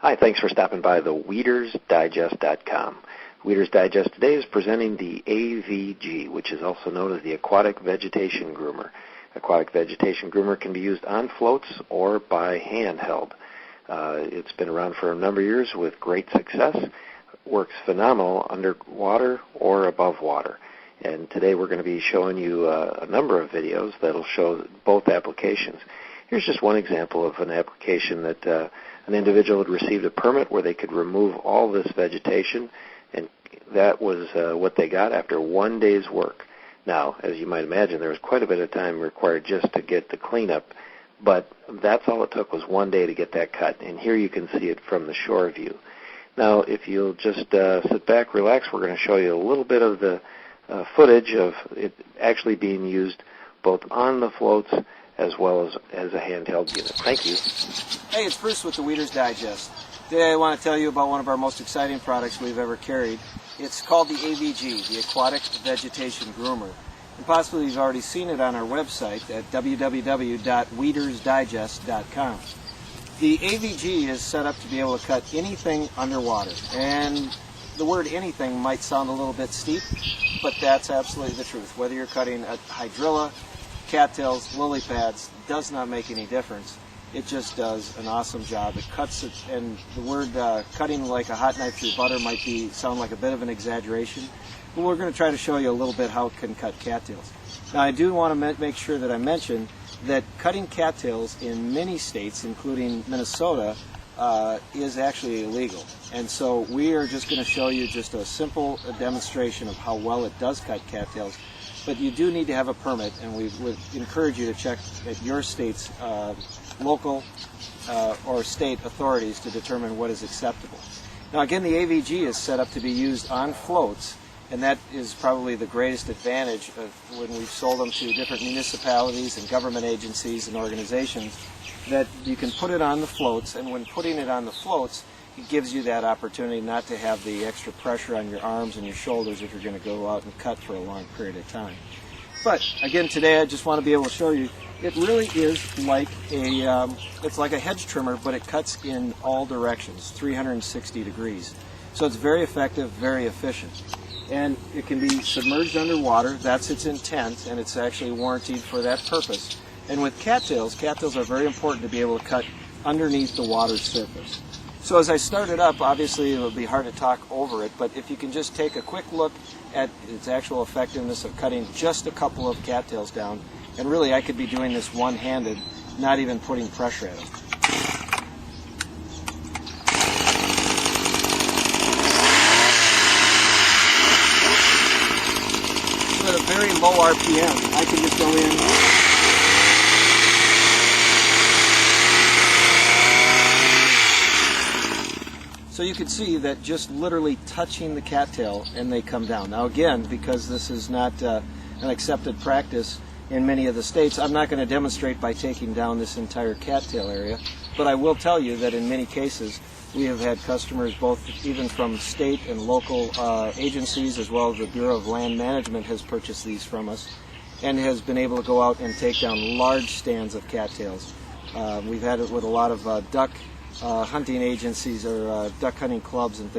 Hi, thanks for stopping by the WeedersDigest.com. Weeder's Digest today is presenting the AVG, which is also known as the Aquatic Vegetation Groomer. Aquatic Vegetation Groomer can be used on floats or by handheld. It's been around for a number of years with great success. Works phenomenal underwater or above water. And today we're going to be showing you a number of videos that will show both applications. Here's just one example of an application that an individual had received a permit where they could remove all this vegetation, and that was what they got after 1 day's work. Now, as you might imagine, there was quite a bit of time required just to get the cleanup, but that's all it took was 1 day to get that cut, and here you can see it from the shore view. Now, if you'll just sit back, relax, we're going to show you a little bit of the footage of it actually being used both on the floats as well as a handheld unit. Thank you. Hey, it's Bruce with the Weeder's Digest. Today I want to tell you about one of our most exciting products we've ever carried. It's called the AVG, the Aquatic Vegetation Groomer. And possibly you've already seen it on our website at www.weedersdigest.com. The AVG is set up to be able to cut anything underwater. And the word anything might sound a little bit steep, but that's absolutely the truth. Whether you're cutting a hydrilla, cattails, lily pads, does not make any difference. It just does an awesome job. It cuts it, and the word cutting like a hot knife through butter might sound like a bit of an exaggeration, but we're going to try to show you a little bit how it can cut cattails. Now, I do want to make sure that I mention that cutting cattails in many states, including Minnesota, is actually illegal. And so we are just going to show you just a simple demonstration of how well it does cut cattails. But you do need to have a permit, and we would encourage you to check at your state's local or state authorities to determine what is acceptable. Now again, the AVG is set up to be used on floats, and that is probably the greatest advantage of when we've sold them to different municipalities and government agencies and organizations, that you can put it on the floats, and when putting it on the floats, it gives you that opportunity not to have the extra pressure on your arms and your shoulders if you're going to go out and cut for a long period of time. But again, today I just want to be able to show you it really is like it's like a hedge trimmer, but it cuts in all directions, 360 degrees. So it's very effective, very efficient. And it can be submerged underwater. That's its intent, and it's actually warranted for that purpose. And with cattails are very important to be able to cut underneath the water's surface. So as I started up, obviously it would be hard to talk over it, but if you can just take a quick look at its actual effectiveness of cutting just a couple of cattails down, and really I could be doing this one-handed, not even putting pressure at them. So at a very low RPM, I can just go in. So you can see that just literally touching the cattail and they come down. Now again, because this is not an accepted practice in many of the states, I'm not going to demonstrate by taking down this entire cattail area, but I will tell you that in many cases we have had customers, both even from state and local agencies, as well as the Bureau of Land Management has purchased these from us and has been able to go out and take down large stands of cattails. We've had it with a lot of duck hunting agencies or duck hunting clubs and things.